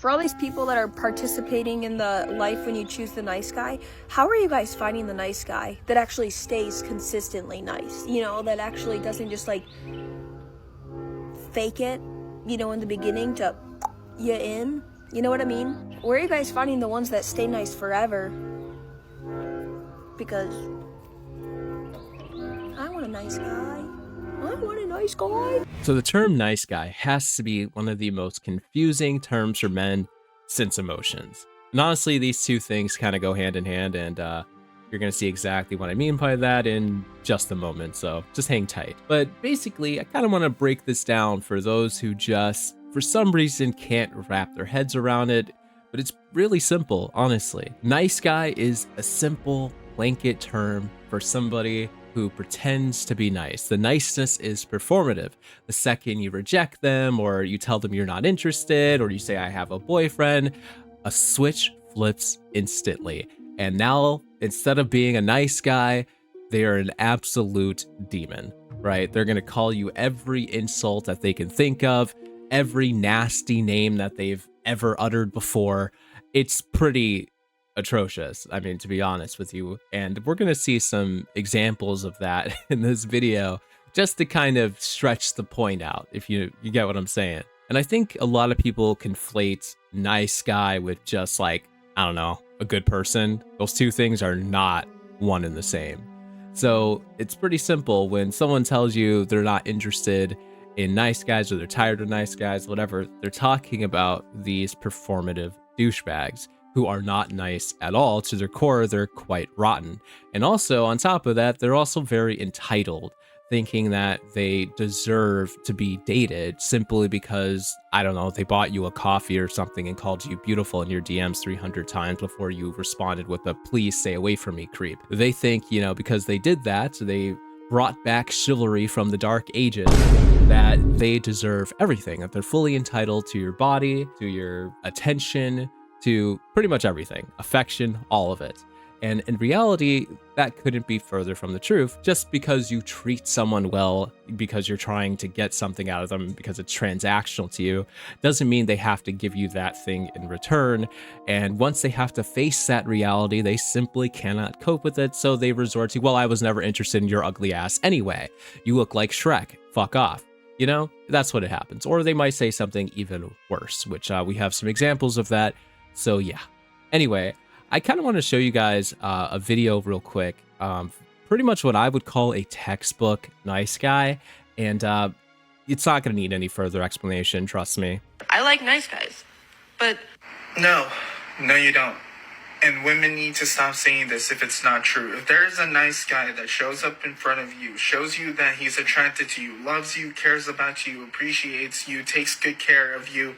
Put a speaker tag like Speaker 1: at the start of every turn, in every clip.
Speaker 1: For all these people that are participating in the life when you choose the nice guy, how are you guys finding the nice guy that actually stays consistently nice? You know, that actually doesn't just like fake it, you know, in the beginning to you in? You know what I mean? Where are you guys finding the ones that stay nice forever? Because I want a nice guy. I want a nice guy.
Speaker 2: So the term nice guy has to be one of the most confusing terms for men since emotions. And honestly, these two things kind of go hand in hand, and you're going to see exactly what I mean by that in just a moment, so just hang tight. But basically, I kind of want to break this down for those who just, for some reason, can't wrap their heads around it, but it's really simple, honestly. Nice guy is a simple blanket term for somebody who pretends to be nice. The niceness is performative. The second you reject them, or you tell them you're not interested, or you say, I have a boyfriend, a switch flips instantly. And now, instead of being a nice guy, they are an absolute demon, right? They're gonna call you every insult that they can think of, every nasty name that they've ever uttered before. It's pretty atrocious, I mean, to be honest with you. And we're going to see some examples of that in this video, just to kind of stretch the point out, if you get what I'm saying. And I think a lot of people conflate nice guy with just like, I don't know, a good person. Those two things are not one and the same. So it's pretty simple. When someone tells you they're not interested in nice guys, or they're tired of nice guys, whatever, they're talking about these performative douchebags who are not nice at all. To their core, they're quite rotten. And also, on top of that, they're also very entitled, thinking that they deserve to be dated simply because, I don't know, they bought you a coffee or something and called you beautiful in your DMs 300 times before you responded with a please stay away from me creep. They think, you know, because they did that, they brought back chivalry from the dark ages, that they deserve everything, that they're fully entitled to your body, to your attention, to pretty much everything, affection, all of it. And in reality, that couldn't be further from the truth. Just because you treat someone well, because you're trying to get something out of them, because it's transactional to you, doesn't mean they have to give you that thing in return. And once they have to face that reality, they simply cannot cope with it. So they resort to, well, I was never interested in your ugly ass anyway. You look like Shrek. Fuck off. You know, that's what it happens. Or they might say something even worse, which we have some examples of that. So yeah. Anyway, I kind of want to show you guys a video real quick. Pretty much what I would call a textbook nice guy. And it's not going to need any further explanation, trust me.
Speaker 3: I like nice guys, but...
Speaker 4: No, you don't. And women need to stop saying this if it's not true. If there is a nice guy that shows up in front of you, shows you that he's attracted to you, loves you, cares about you, appreciates you, takes good care of you,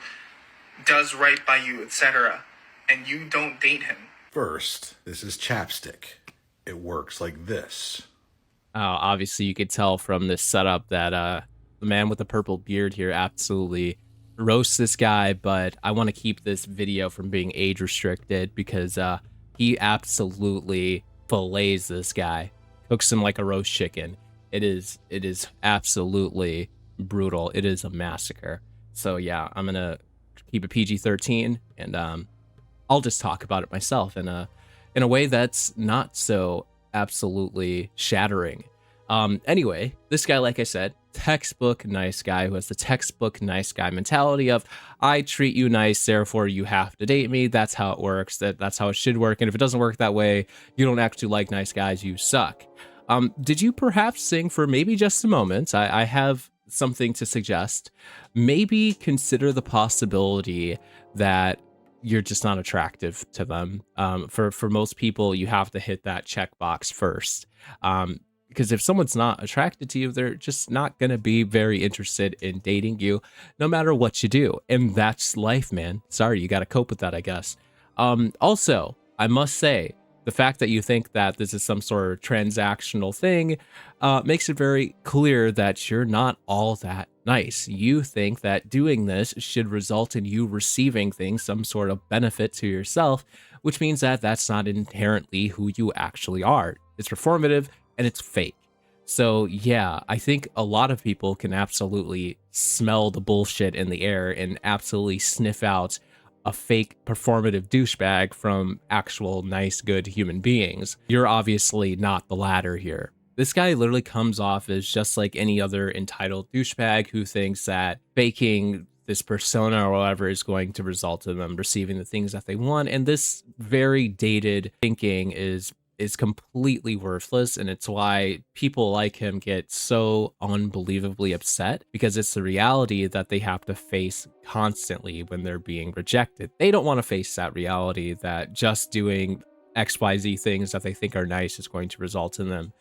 Speaker 4: does right by you, etc., and you don't date him.
Speaker 5: First, this is chapstick. It works like this.
Speaker 2: Obviously, you could tell from this setup that the man with the purple beard here absolutely roasts this guy, but I want to keep this video from being age restricted because he absolutely fillets this guy, cooks him like a roast chicken. It is absolutely brutal. It is a massacre. So yeah, I'm gonna keep it PG-13, and I'll just talk about it myself in a way that's not so absolutely shattering. Anyway, this guy, like I said, textbook nice guy who has the textbook nice guy mentality of, I treat you nice, therefore you have to date me. That's how it works. That's how it should work. And if it doesn't work that way, you don't actually like nice guys, you suck. Did you perhaps sing for maybe just a moment? I have something to suggest. Maybe consider the possibility that you're just not attractive to them. For most people, you have to hit that checkbox first. Because if someone's not attracted to you, they're just not going to be very interested in dating you, no matter what you do. And that's life, man. Sorry, you got to cope with that, I guess. Also, I must say, the fact that you think that this is some sort of transactional thing makes it very clear that you're not all that nice. You think that doing this should result in you receiving things, some sort of benefit to yourself, which means that that's not inherently who you actually are. It's performative and it's fake. So yeah, I think a lot of people can absolutely smell the bullshit in the air and absolutely sniff out a fake performative douchebag from actual nice, good human beings. You're obviously not the latter here. This guy literally comes off as just like any other entitled douchebag who thinks that faking this persona or whatever is going to result in them receiving the things that they want. And this very dated thinking is completely worthless, and it's why people like him get so unbelievably upset, because it's the reality that they have to face constantly when they're being rejected. They don't want to face that reality that just doing XYZ things that they think are nice is going to result in them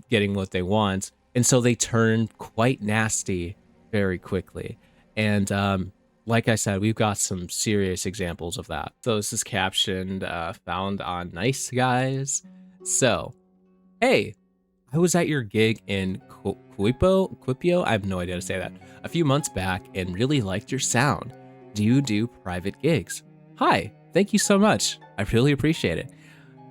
Speaker 2: getting what they want, and so they turn quite nasty very quickly. And like I said, we've got some serious examples of that. So this is captioned, found on Nice Guys. So, hey, I was at your gig in Quipio? I have no idea how to say that, a few months back and really liked your sound. Do you do private gigs? Hi, thank you so much. I really appreciate it.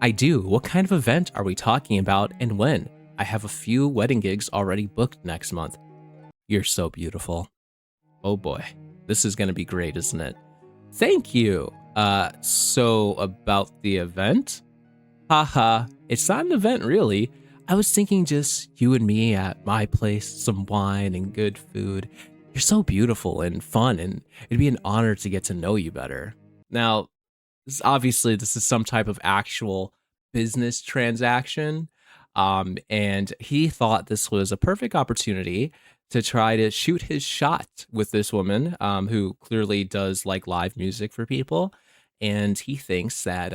Speaker 2: I do. What kind of event are we talking about and when? I have a few wedding gigs already booked next month. You're so beautiful. Oh boy. This is going to be great, isn't it? Thank you. So about the event? Haha, it's not an event really. I was thinking just you and me at my place, some wine and good food. You're so beautiful and fun, and it'd be an honor to get to know you better. Now, obviously this is some type of actual business transaction. And he thought this was a perfect opportunity to try to shoot his shot with this woman, who clearly does like live music for people. And he thinks that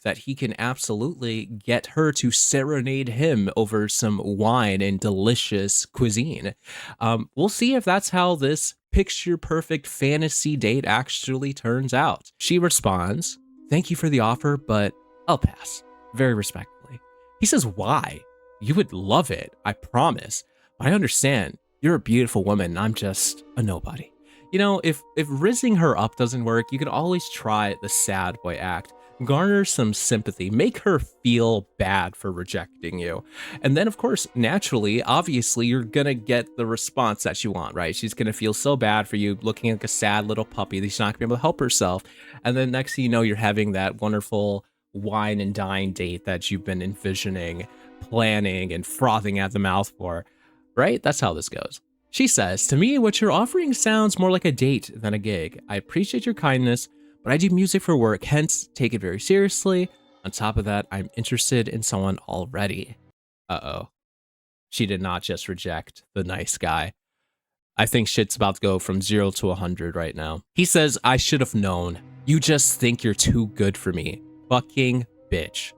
Speaker 2: that he can absolutely get her to serenade him over some wine and delicious cuisine. We'll see if that's how this picture perfect fantasy date actually turns out. She responds, "Thank you for the offer, but I'll pass," very respectfully. He says, "Why? You would love it, I promise. But I understand. You're a beautiful woman, and I'm just a nobody." You know, if rizzing her up doesn't work, you can always try the sad boy act. Garner some sympathy, make her feel bad for rejecting you. And then, of course, naturally, obviously, you're gonna get the response that you want, right? She's gonna feel so bad for you, looking like a sad little puppy that she's not gonna be able to help herself. And then next thing you know, you're having that wonderful wine and dine date that you've been envisioning, planning, and frothing at the mouth for, right? That's how this goes. She says, "To me, what you're offering sounds more like a date than a gig. I appreciate your kindness, but I do music for work, hence take it very seriously. On top of that, I'm interested in someone already." Uh-oh. She did not just reject the nice guy. I think shit's about to go from 0 to 100 right now. He says, "I should have known. You just think you're too good for me. Fucking bitch.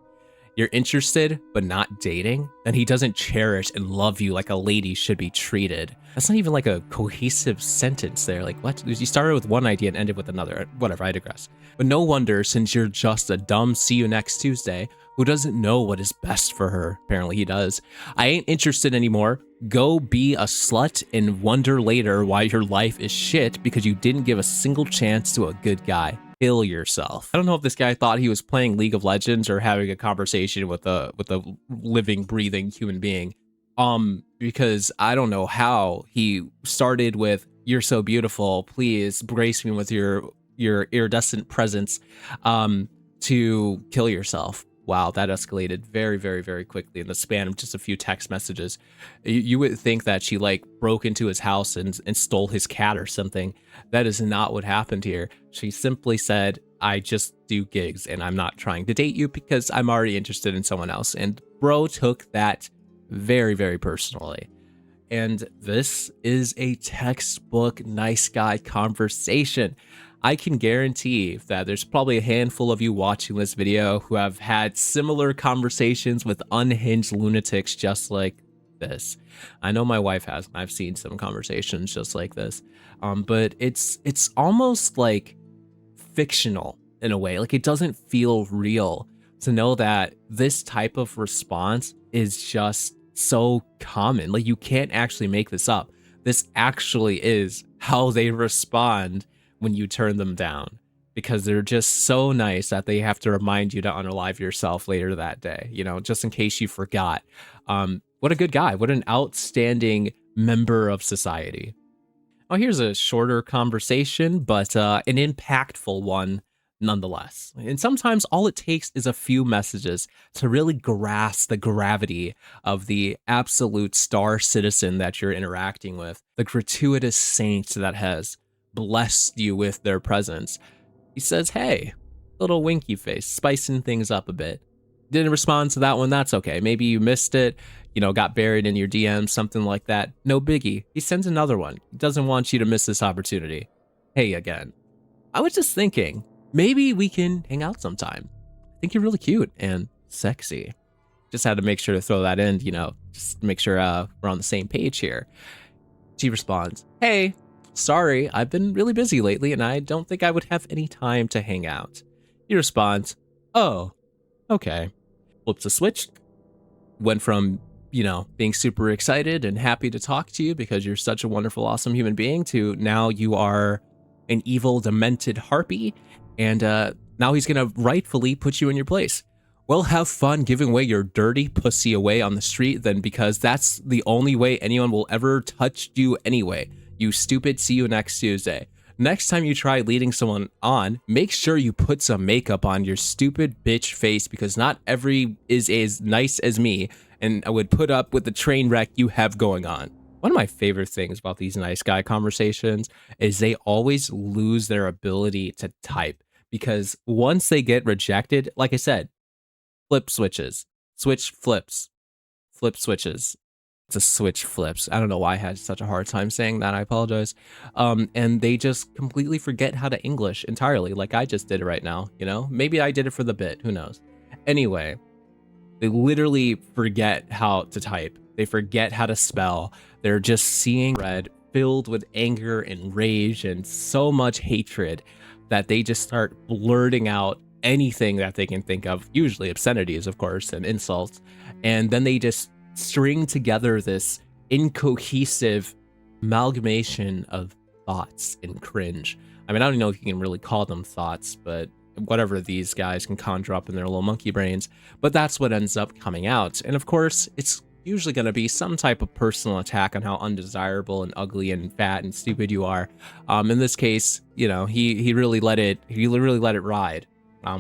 Speaker 2: You're interested, but not dating? Then he doesn't cherish and love you like a lady should be treated." That's not even like a cohesive sentence there. Like, what? You started with one idea and ended with another. Whatever, I digress. But no wonder, since you're just a dumb see you next Tuesday who doesn't know what is best for her. Apparently he does. I ain't interested anymore. Go be a slut and wonder later why your life is shit because you didn't give a single chance to a good guy. Kill yourself. I don't know if this guy thought he was playing League of Legends or having a conversation with a living, breathing human being. Because I don't know how he started with, "You're so beautiful, please grace me with your iridescent presence," to kill yourself. Wow, that escalated very, very, very quickly in the span of just a few text messages. You would think that she like broke into his house and stole his cat or something. That is not what happened here. She simply said, "I just do gigs and I'm not trying to date you because I'm already interested in someone else." And bro took that very, very personally. And this is a textbook nice guy conversation. I can guarantee that there's probably a handful of you watching this video who have had similar conversations with unhinged lunatics just like this. I know my wife has. I've seen some conversations just like this. But it's almost like fictional in a way. Like, it doesn't feel real to know that this type of response is just so common. Like, you can't actually make this up. This actually is how they respond when you turn them down, because they're just so nice that they have to remind you to unalive yourself later that day, you know, just in case you forgot. What a good guy. What an outstanding member of society. Oh, here's a shorter conversation, but an impactful one nonetheless. And sometimes all it takes is a few messages to really grasp the gravity of the absolute star citizen that you're interacting with, the gratuitous saint that has blessed you with their presence. He says, hey, little winky face, spicing things up a bit. Didn't respond to that one, that's okay. Maybe you missed it, got buried in your DMs, something like that. No biggie. He sends another one. He doesn't want you to miss this opportunity. Hey again. I was just thinking, maybe we can hang out sometime. I think you're really cute and sexy. Just had to make sure to throw that in, just make sure we're on the same page here. She responds, hey, sorry, I've been really busy lately and I don't think I would have any time to hang out. He responds, oh, okay. Flips a switch, went from, being super excited and happy to talk to you because you're such a wonderful, awesome human being to now you are an evil, demented harpy. And now he's going to rightfully put you in your place. Well, have fun giving away your dirty pussy away on the street then, because that's the only way anyone will ever touch you anyway. You stupid, see you next Tuesday. Next time you try leading someone on, make sure you put some makeup on your stupid bitch face because not every is as nice as me and I would put up with the train wreck you have going on. One of my favorite things about these nice guy conversations is they always lose their ability to type because once they get rejected, like I said, flip switches, switch flips, flip switches. It's a switch flips. I don't know why I had such a hard time saying that. I apologize. And they just completely forget how to English entirely, like I just did right now, Maybe I did it for the bit, who knows? Anyway, they literally forget how to type. They forget how to spell. They're just seeing red, filled with anger and rage and so much hatred that they just start blurting out anything that they can think of, usually obscenities, of course, and insults. And then they just string together this incohesive amalgamation of thoughts and cringe. I mean, I don't know if you can really call them thoughts, but whatever these guys can conjure up in their little monkey brains, but that's what ends up coming out. And of course, it's usually going to be some type of personal attack on how undesirable and ugly and fat and stupid you are. In this case, he really let it ride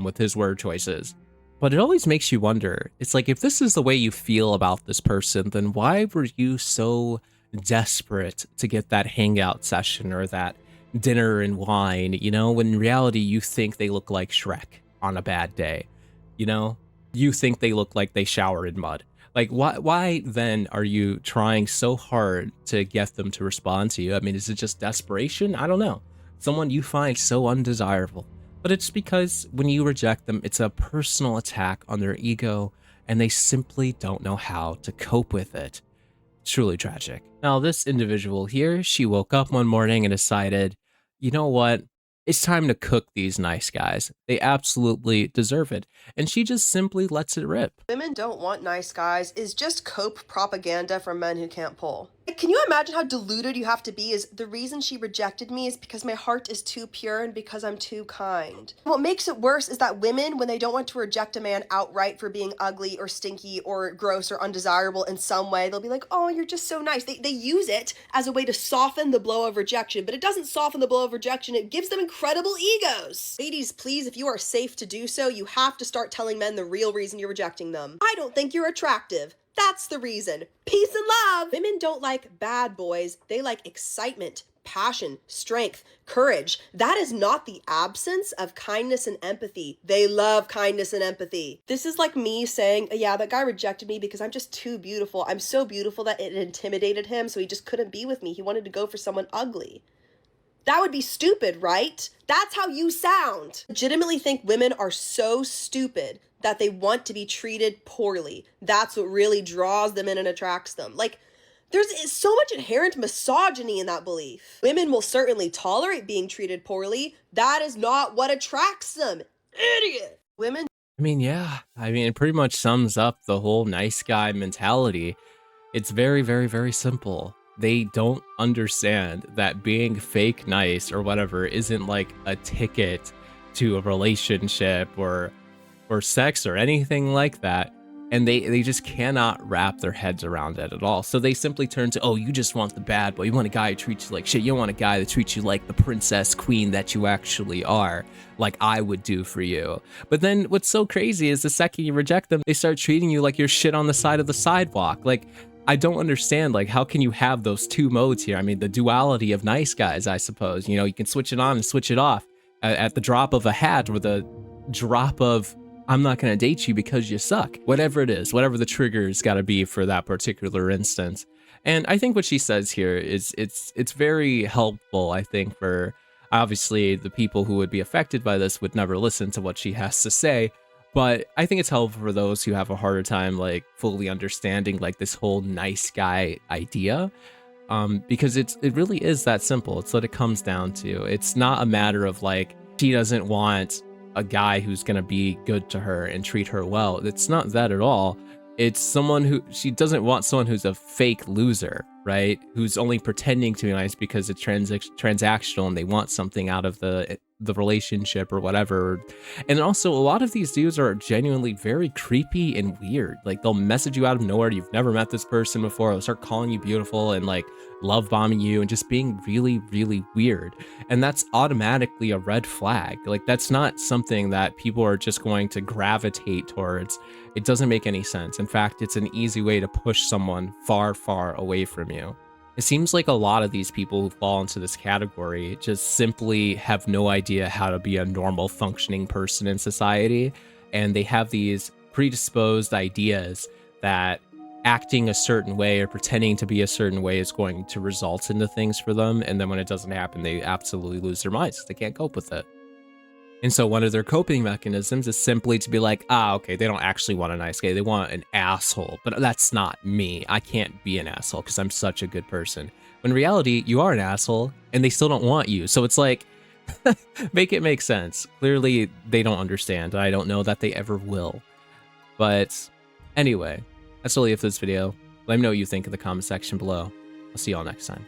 Speaker 2: with his word choices. But it always makes you wonder, it's like, if this is the way you feel about this person, then why were you so desperate to get that hangout session or that dinner and wine, when in reality you think they look like Shrek on a bad day, you think they look like they shower in mud. Like, why then are you trying so hard to get them to respond to you? I mean, is it just desperation? I don't know. Someone you find so undesirable. But it's because when you reject them, it's a personal attack on their ego, and they simply don't know how to cope with it. Truly tragic. Now, this individual here, she woke up one morning and decided, you know what? It's time to cook these nice guys. They absolutely deserve it. And she just simply lets it rip.
Speaker 6: Women don't want nice guys is just cope propaganda for men who can't pull. Can you imagine how deluded you have to be? Is the reason she rejected me is because my heart is too pure and because I'm too kind. What makes it worse is that women, when they don't want to reject a man outright for being ugly or stinky or gross or undesirable in some way, they'll be like, oh, you're just so nice. They use it as a way to soften the blow of rejection, but it doesn't soften the blow of rejection. It gives them incredible egos. Ladies, please, if you are safe to do so, you have to start telling men the real reason you're rejecting them. I don't think you're attractive. That's the reason. Peace and love. Women don't like bad boys. They like excitement, passion, strength, courage. That is not the absence of kindness and empathy. They love kindness and empathy. This is like me saying, yeah, that guy rejected me because I'm just too beautiful. I'm so beautiful that it intimidated him, so he just couldn't be with me. He wanted to go for someone ugly. That would be stupid, right? That's how you sound. I legitimately think women are so stupid that they want to be treated poorly. That's what really draws them in and attracts them. Like, there's so much inherent misogyny in that belief. Women will certainly tolerate being treated poorly. That is not what attracts them. Idiot. Women.
Speaker 2: Yeah. It pretty much sums up the whole nice guy mentality. It's very, very, very simple. They don't understand that being fake nice or whatever isn't like a ticket to a relationship or sex or anything like that. And they just cannot wrap their heads around it at all. So they simply turn to, oh, you just want the bad boy. You want a guy who treats you like shit. You don't want a guy that treats you like the princess queen that you actually are, like I would do for you. But then what's so crazy is the second you reject them, they start treating you like you're shit on the side of the sidewalk. Like, I don't understand, like, how can you have those two modes here? I mean, the duality of nice guys, I suppose. You know, you can switch it on and switch it off at the drop of a hat, or the drop of, I'm not going to date you because you suck. Whatever it is, whatever the trigger's got to be for that particular instance. And I think what she says here is it's very helpful, I think, for obviously the people who would be affected by this would never listen to what she has to say. But I think it's helpful for those who have a harder time, like, fully understanding, like, this whole nice guy idea. Because it really is that simple. It's what it comes down to. It's not a matter of, like, she doesn't want a guy who's gonna be good to her and treat her well. It's not that at all. It's someone who, she doesn't want someone who's a fake loser, right? Who's only pretending to be nice because it's transactional and they want something out of the relationship or whatever. And also, a lot of these dudes are genuinely very creepy and weird. Like, they'll message you out of nowhere. You've never met this person before. They'll start calling you beautiful and, like, love bombing you and just being really, really weird. And that's automatically a red flag. Like, that's not something that people are just going to gravitate towards. It doesn't make any sense. In fact, it's an easy way to push someone far, far away from you. It seems like a lot of these people who fall into this category just simply have no idea how to be a normal functioning person in society. And they have these predisposed ideas that acting a certain way or pretending to be a certain way is going to result into things for them. And then when it doesn't happen, they absolutely lose their minds. They can't cope with it. And so one of their coping mechanisms is simply to be like, okay, they don't actually want a nice guy. They want an asshole, but that's not me. I can't be an asshole because I'm such a good person. When in reality, you are an asshole and they still don't want you. So it's like, make it make sense. Clearly, they don't understand. I don't know that they ever will. But anyway, that's really it for this video. Let me know what you think in the comment section below. I'll see y'all next time.